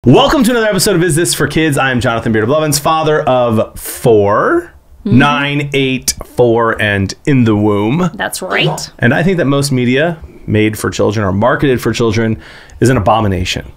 Welcome to another episode of Is This for Kids? I am Jonathan Beard of Blevins, father of 4, 9, 8, 4, and in the womb. That's right. And I think that most media made for children or marketed for children is an abomination.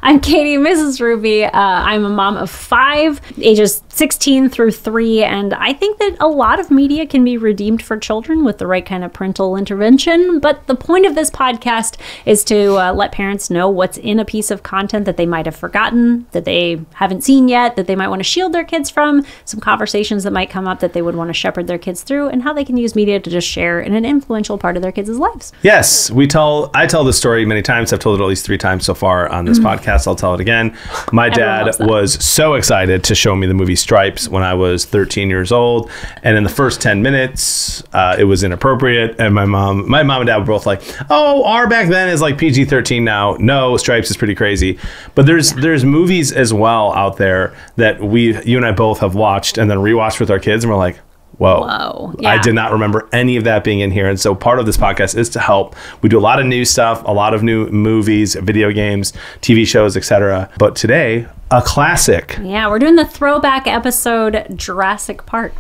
I'm Katie, MrsRuvi. I'm a mom of 5, ages 16 through 3, and I think that a lot of media can be redeemed for children with the right kind of parental intervention. But the point of this podcast is to let parents know what's in a piece of content that they might have forgotten, that they haven't seen yet, that they might want to shield their kids from, some conversations that might come up that they would want to shepherd their kids through, and how they can use media to just share in an influential part of their kids' lives. Yes, I tell this story many times. I've told it at least 3 times so far on this podcast. I'll tell it again. My dad was so excited to show me the movie Stripes when I was 13 years old, and in the first 10 minutes it was inappropriate, and my mom and dad were both like, oh, R back then is like PG-13 now. No, Stripes is pretty crazy. But there's movies as well out there that you and I both have watched and then rewatched with our kids, and we're like, whoa. Yeah. I did not remember any of that being in here. And so part of this podcast is to help. We do a lot of new stuff, a lot of new movies, video games, TV shows, etc. But today, a classic. Yeah, we're doing the throwback episode, Jurassic Park.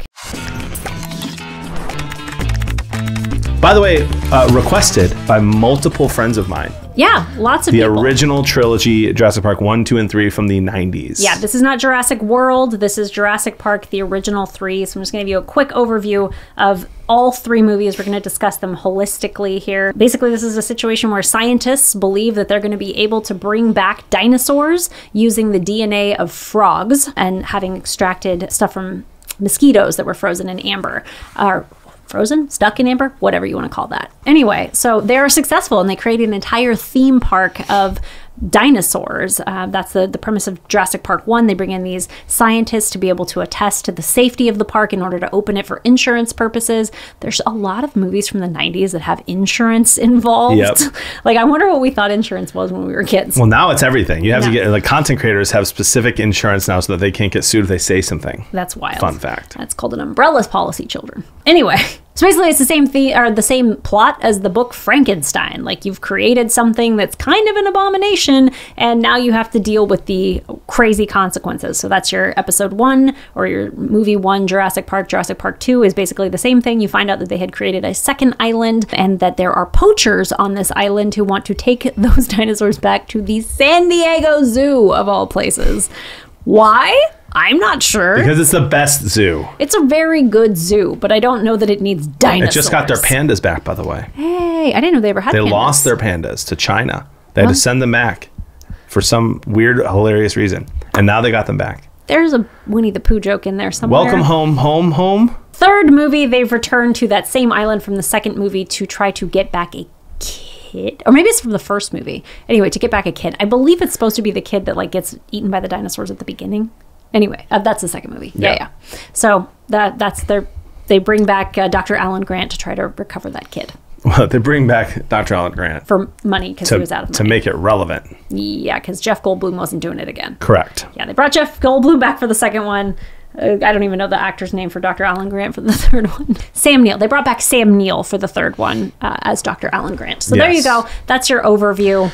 By the way, requested by multiple friends of mine. Yeah, lots of people. The original trilogy, Jurassic Park 1, 2, and 3 from the 90s. Yeah, this is not Jurassic World. This is Jurassic Park, the original 3. So I'm just going to give you a quick overview of all 3 movies. We're going to discuss them holistically here. Basically, this is a situation where scientists believe that they're going to be able to bring back dinosaurs using the DNA of frogs and having extracted stuff from mosquitoes that were frozen in amber. Frozen, stuck in amber, whatever you want to call that. Anyway, so they're successful and they create an entire theme park of dinosaurs. That's the premise of Jurassic Park 1. They bring in these scientists to be able to attest to the safety of the park in order to open it for insurance purposes. There's a lot of movies from the 90s that have insurance involved. Yep. Like, I wonder what we thought insurance was when we were kids. Well, now it's everything. You have to get, like, content creators have specific insurance now so that they can't get sued if they say something. That's wild. Fun fact. That's called an umbrella policy, children. Anyway. So basically, it's the same the same plot as the book Frankenstein. Like, you've created something that's kind of an abomination, and now you have to deal with the crazy consequences. So that's your episode 1, or your movie 1, Jurassic Park. Jurassic Park 2 is basically the same thing. You find out that they had created a second island, and that there are poachers on this island who want to take those dinosaurs back to the San Diego Zoo, of all places. Why? I'm not sure. Because it's the best zoo. It's a very good zoo, but I don't know that it needs dinosaurs. It just got their pandas back, by the way. Hey, I didn't know they ever had pandas. They lost their pandas to China. They had to send them back for some weird, hilarious reason. And now they got them back. There's a Winnie the Pooh joke in there somewhere. Welcome home, home, home. Third movie, they've returned to that same island from the second movie to try to get back a kid. Or maybe it's from the first movie. Anyway, to get back a kid. I believe it's supposed to be the kid that like gets eaten by the dinosaurs at the beginning. Anyway, that's the second movie. Yeah. So they bring back Dr. Alan Grant to try to recover that kid. Well, they bring back Dr. Alan Grant. For money, because he was out of money. To make it relevant. Yeah, because Jeff Goldblum wasn't doing it again. Correct. Yeah, they brought Jeff Goldblum back for the second one. I don't even know the actor's name for Dr. Alan Grant for the third one. Sam Neill. They brought back Sam Neill for the third one as Dr. Alan Grant. So there you go. That's your overview.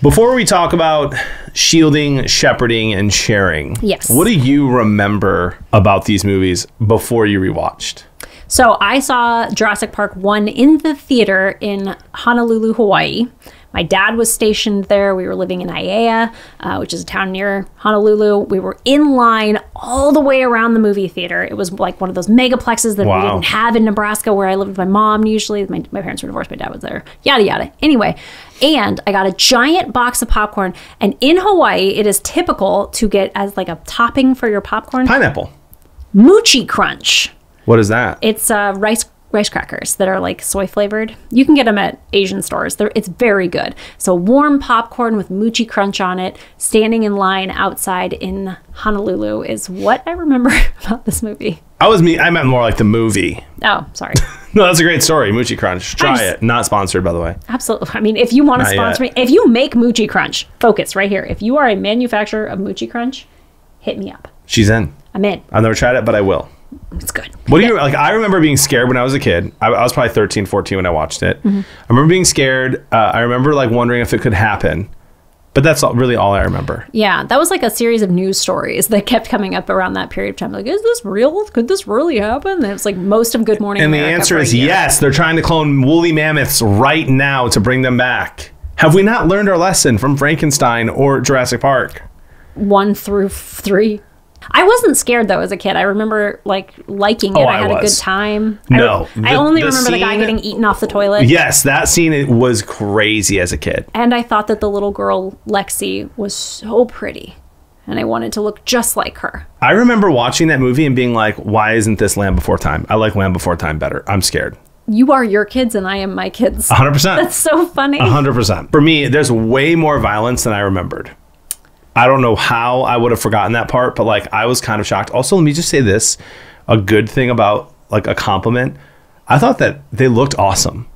Before we talk about shielding, shepherding, and sharing, yes, what do you remember about these movies before you rewatched? So I saw Jurassic Park 1 in the theater in Honolulu, Hawaii. My dad was stationed there. We were living in Aiea, which is a town near Honolulu. We were in line all the way around the movie theater. It was like one of those megaplexes that we didn't have in Nebraska, where I lived with my mom usually. My parents were divorced. My dad was there. Yada, yada. Anyway, and I got a giant box of popcorn. And in Hawaii, it is typical to get as like a topping for your popcorn. Pineapple. Mochi Crunch. What is that? It's rice crackers that are like soy flavored. You can get them at Asian stores. It's very good. So warm popcorn with Mochi Crunch on it, standing in line outside in Honolulu is what I remember about this movie. I meant more like the movie. Oh, sorry. No, that's a great story. Mochi Crunch. Try it. Not sponsored, by the way. Absolutely. I mean, if you want to sponsor me, if you make Mochi Crunch, focus right here. If you are a manufacturer of Mochi Crunch, hit me up. She's in. I'm in. I've never tried it, but I will. It's good. What do you like? I remember being scared when I was a kid. I was probably 13, 14 when I watched it. I remember being scared. I remember like wondering if it could happen. But that's really all I remember. Yeah, that was like a series of news stories that kept coming up around that period of time. Like, is this real? Could this really happen? And it's like most of Good Morning And America. the answer is yes. They're trying to clone woolly mammoths right now to bring them back. Have we not learned our lesson from Frankenstein or Jurassic Park? 1 through 3. I wasn't scared though as a kid. I remember like liking it. I had a good time. No, I only remember the guy getting eaten off the toilet. Yes, that scene, it was crazy as a kid. And I thought that the little girl Lexi was so pretty, and I wanted to look just like her. I remember watching that movie and being like, "Why isn't this Land Before Time? I like Land Before Time better. I'm scared." You are your kids, and I am my kids. 100%. That's so funny. 100%. For me, there's way more violence than I remembered. I don't know how I would have forgotten that part, but like I was kind of shocked. Also, let me just say this, a good thing about like a compliment. I thought that they looked awesome.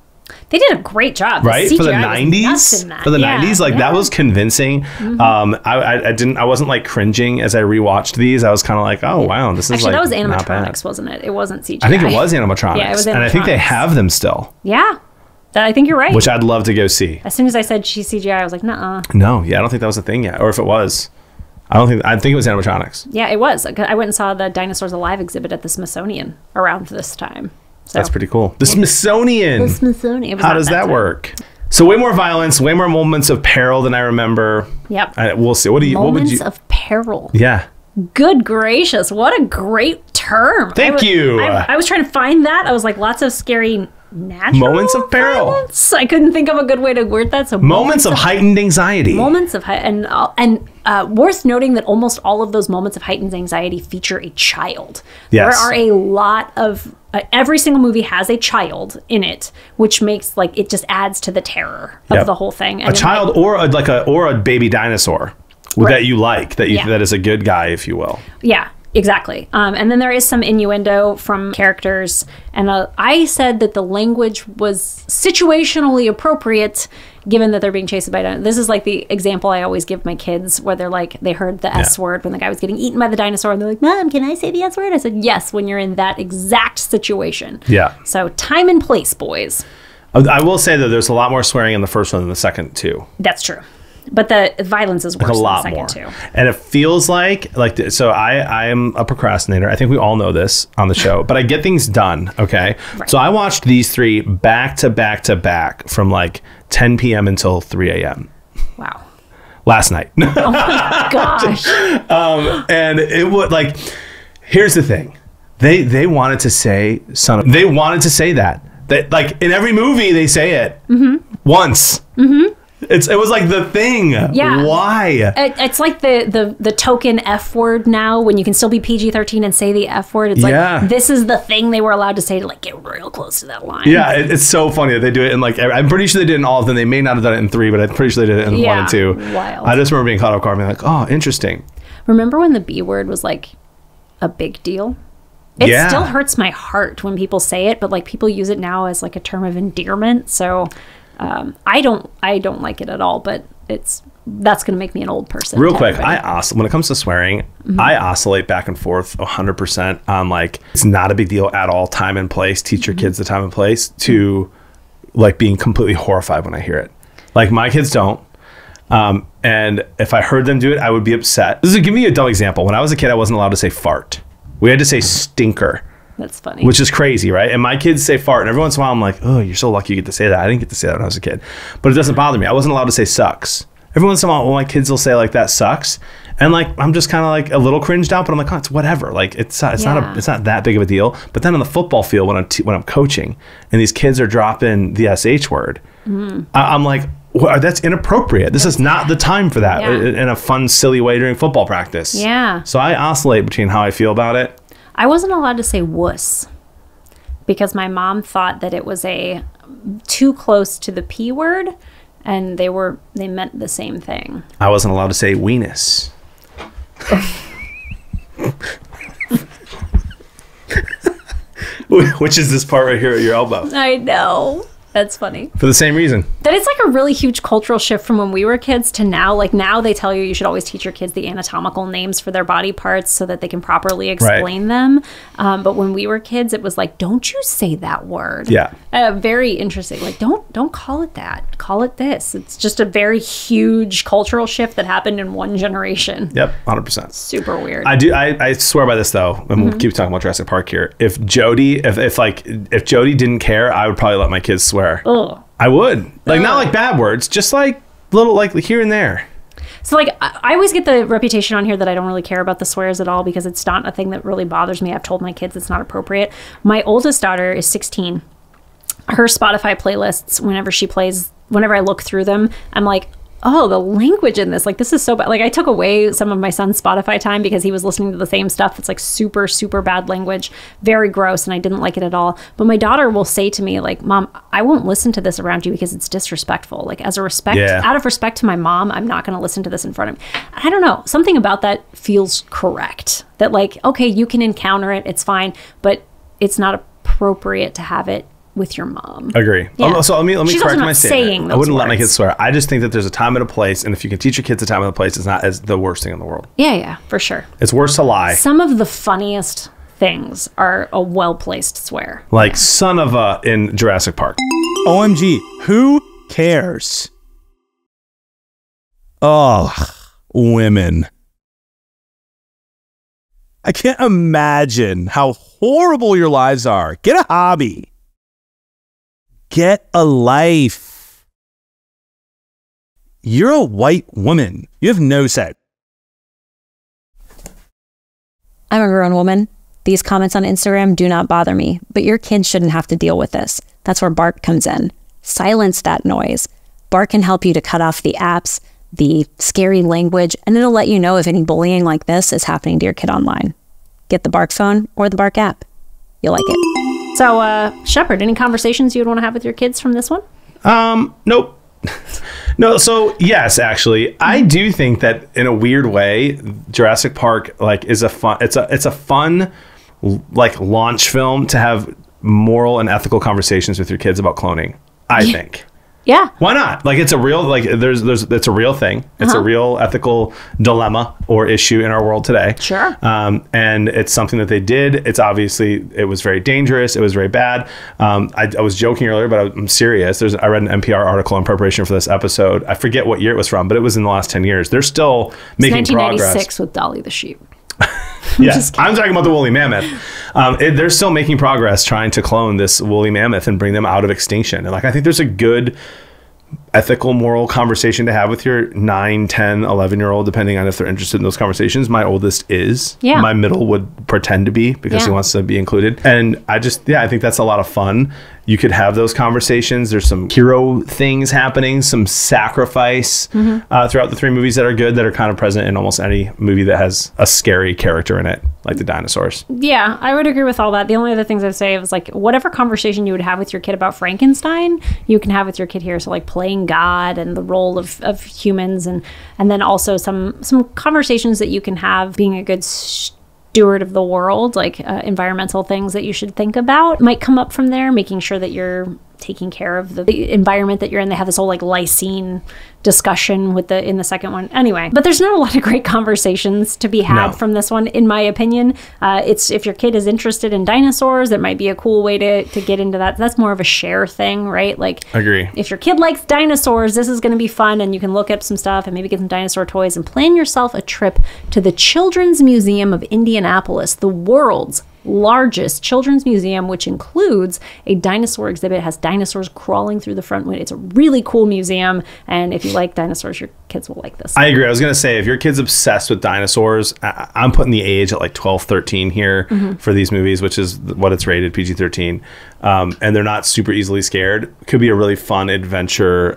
They did a great job. Right? For the CGI 90s? For the 90s, like that was convincing. I wasn't like cringing as I rewatched these. I was kind of like, oh wow, this is actually, like that was not bad. animatronics, wasn't it? It wasn't CGI. I think it was animatronics. Yeah, it was And I think they animatronics. have them still. Yeah. I think you're right. Which I'd love to go see. As soon as I said she's CGI, I was like, nuh-uh. No, yeah, I don't think that was a thing yet. Or if it was, I think it was animatronics. Yeah, it was. I went and saw the Dinosaurs Alive exhibit at the Smithsonian around this time. So. That's pretty cool. The Smithsonian. The Smithsonian. How does that work? So way more violence, way more moments of peril than I remember. Yep. We'll see. What would you? Moments of peril. Yeah. Good gracious! What a great term. Thank you. I was trying to find that. I was like, lots of scary natural moments of peril. Violence? I couldn't think of a good way to word that. So moments of heightened anxiety. Moments of and worth noting that almost all of those moments of heightened anxiety feature a child. Yes. There are a lot of every single movie has a child in it, which makes like it just adds to the terror of the whole thing. And a child or a baby dinosaur that you like that is a good guy, if you will. Yeah. Exactly. And then there is some innuendo from characters. And I said that the language was situationally appropriate given that they're being chased by dinosaurs. This is like the example I always give my kids where they're like, they heard the S word when the guy was getting eaten by the dinosaur. And they're like, Mom, can I say the S word? I said, yes, when you're in that exact situation. Yeah. So time and place, boys. I will say that there's a lot more swearing in the first one than the second, too. That's true. But the violence is worse than the second, too. And it feels like so I am a procrastinator. I think we all know this on the show, but I get things done, okay? Right. So I watched these 3 back to back to back from like 10 p.m. until 3 a.m. Wow. Last night. Oh my gosh. And it would like, here's the thing. They wanted to say they wanted to say that like in every movie they say it once. Mm-hmm. It was like the thing. Yeah. Why? It's like the token F word now when you can still be PG-13 and say the F word. It's like this is the thing they were allowed to say to like get real close to that line. Yeah, it's so funny that they do it in like I'm pretty sure they did it in all of them. They may not have done it in 3, but I'm pretty sure they did it in 1 and 2. Wild. I just remember being caught off guard and being like, oh, interesting. Remember when the B word was like a big deal? It still hurts my heart when people say it, but like people use it now as like a term of endearment. So I don't like it at all, but that's going to make me an old person. Real quick, when it comes to swearing, I oscillate back and forth 100% on like, it's not a big deal at all, time and place, teach your kids the time and place, to like being completely horrified when I hear it. Like my kids don't. And if I heard them do it, I would be upset. Give me a dumb example. When I was a kid, I wasn't allowed to say fart. We had to say stinker. That's funny. Which is crazy, right? And my kids say fart, and every once in a while I'm like, oh, you're so lucky you get to say that. I didn't get to say that when I was a kid. But it doesn't bother me. I wasn't allowed to say sucks. Every once in a while, my kids will say like, that sucks. And like, I'm just kind of like a little cringed out, but I'm like, oh, it's whatever. Like, it's not that big of a deal. But then on the football field, when I'm coaching, and these kids are dropping the SH word, I'm like, well, that's inappropriate. This is not the time for that in a fun, silly way during football practice. Yeah. So I oscillate between how I feel about it. I wasn't allowed to say wuss because my mom thought that it was too close to the P word, and they meant the same thing. I wasn't allowed to say weenus. Which is this part right here at your elbow. I know. That's funny. For the same reason. That it's like a really huge cultural shift from when we were kids to now. Like now they tell you should always teach your kids the anatomical names for their body parts so that they can properly explain them. But when we were kids, it was like, don't you say that word. Yeah. Very interesting. Like, don't call it that. Call it this. It's just a very huge cultural shift that happened in one generation. Yep, 100%. Super weird. I swear by this though, and we'll keep talking about Jurassic Park here. If Jody didn't care, I would probably let my kids swear. Ugh. I would. Like, not like bad words, just like little, like here and there. So, like, I always get the reputation on here that I don't really care about the swears at all because it's not a thing that really bothers me. I've told my kids it's not appropriate. My oldest daughter is 16. Her Spotify playlists, whenever I look through them, I'm like, oh, the language in this, like, this is so bad. Like, I took away some of my son's Spotify time because he was listening to the same stuff. It's like super, super bad language, very gross, and I didn't like it at all. But my daughter will say to me, like, Mom, I won't listen to this around you because it's disrespectful. Like, out of respect to my mom, I'm not going to listen to this in front of me. I don't know. Something about that feels correct. That, like, okay, you can encounter it, it's fine, but it's not appropriate to have it with your mom. Agree. Yeah. So let me correct my statement. I wouldn't let my words. kids swear. I just think that there's a time and a place, and if you can teach your kids a time and a place, it's not as the worst thing in the world. Yeah, for sure. It's worse to lie. Some of the funniest things are a well-placed swear. Like son of a in Jurassic Park. OMG, who cares? Oh, women. I can't imagine how horrible your lives are. Get a hobby. Get a life. You're a white woman. You have no say. I'm a grown woman. These comments on Instagram do not bother me, but your kids shouldn't have to deal with this. That's where Bark comes in. Silence that noise. Bark can help you to cut off the apps, the scary language, and it'll let you know if any bullying like this is happening to your kid online. Get the Bark phone or the Bark app. You'll like it. So, Shepard, any conversations you would want to have with your kids from this one? Nope. No, so yes, actually, I do think that in a weird way, Jurassic Park is a fun. It's a fun like launch film to have moral and ethical conversations with your kids about cloning. I think. Yeah. Why not? Like, it's a real, it's a real thing. It's a real ethical dilemma or issue in our world today. Sure. And it's something that they did. It's obviously, it was very dangerous. It was very bad. I was joking earlier, but I'm serious. I read an NPR article in preparation for this episode. I forget what year it was from, but it was in the last 10 years. They're still making progress. 1996 with Dolly the sheep. Yes, I'm talking about the woolly mammoth. They're still making progress trying to clone this woolly mammoth and bring them out of extinction. And I think there's a good ethical, moral conversation to have with your 9, 10, 11-year-old, depending on if they're interested in those conversations. My oldest is. Yeah. My middle would pretend to be because he wants to be included. And I think that's a lot of fun. You could have those conversations. There's some hero things happening, some sacrifice throughout the 3 movies that are good, that are kind of present in almost any movie that has a scary character in it, like the dinosaurs. Yeah, I would agree with all that. The only other things I'd say is whatever conversation you would have with your kid about Frankenstein, you can have with your kid here. So playing God and the role of humans, and then also some conversations that you can have being a good steward of the world, environmental things that you should think about might come up from there, making sure that you're taking care of the environment that you're in. They have this whole lysine discussion in the second one. Anyway, but there's not a lot of great conversations to be had from this one, in my opinion. It's if your kid is interested in dinosaurs, it might be a cool way to get into that. That's more of a share thing, right? Agree. If your kid likes dinosaurs, this is going to be fun, and you can look up some stuff and maybe get some dinosaur toys and plan yourself a trip to the Children's Museum of Indianapolis, the world's largest children's museum, which includes a dinosaur exhibit. It has dinosaurs crawling through the front window. It's a really cool museum, and if you like dinosaurs, your kids will like this. I agree. I was going to say, if your kid's obsessed with dinosaurs, I'm putting the age at 12, 13 here for these movies, which is what it's rated, PG-13. And they're not super easily scared. Could be a really fun adventure,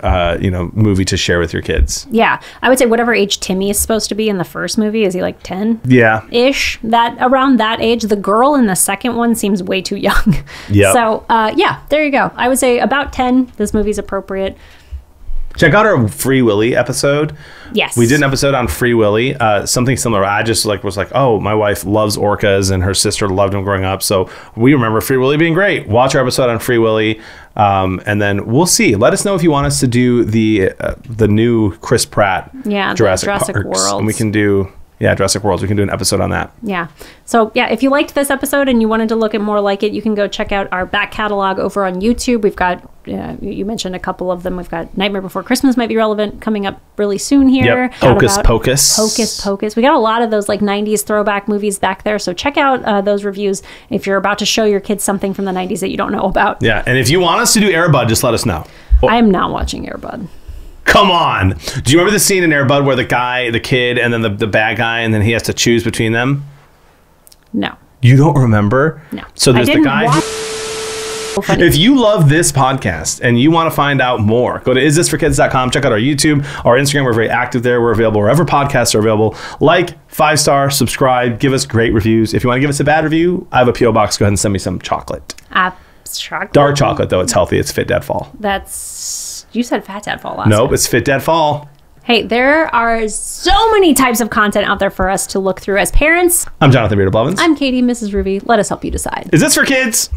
movie to share with your kids. Yeah. I would say whatever age Timmy is supposed to be in the first movie, is he 10? Yeah. Ish. Around that age. The girl in the second one seems way too young. Yeah. So, there you go. I would say about 10, this movie's appropriate. Check out our Free Willy episode. Yes. We did an episode on Free Willy, something similar. I just was like, oh, my wife loves orcas and her sister loved them growing up. So we remember Free Willy being great. Watch our episode on Free Willy. And then we'll see. Let us know if you want us to do the new Chris Pratt Jurassic Parks. World. And we can do... Yeah, Jurassic World. We can do an episode on that. Yeah. So, yeah, if you liked this episode and you wanted to look at more like it, you can go check out our back catalog over on YouTube. We've got, you mentioned a couple of them. We've got Nightmare Before Christmas might be relevant coming up really soon here. Yep. Hocus Pocus. Hocus Pocus. We got a lot of those like 90s throwback movies back there. So check out those reviews if you're about to show your kids something from the 90s that you don't know about. Yeah. And if you want us to do Air Bud, just let us know. I am not watching Air Bud. Come on. Do you remember the scene in Air Bud where the kid, and then the bad guy, and then he has to choose between them? No. You don't remember? No. So there's the guy. If you love this podcast and you want to find out more, go to isthisforkids.com. Check out our YouTube, our Instagram. We're very active there. We're available wherever podcasts are available. Like, 5-star, subscribe, give us great reviews. If you want to give us a bad review, I have a P.O. box. Go ahead and send me some chocolate. Chocolate? Dark chocolate, though. It's healthy. It's Fit Dad Fall. You said Fat Dad Fall last Nope, time. it's Fit Dad Fall. Hey, there are so many types of content out there for us to look through as parents. I'm Jonathan Blevins. I'm Katie, MrsRuvi. Let us help you decide. Is this for kids?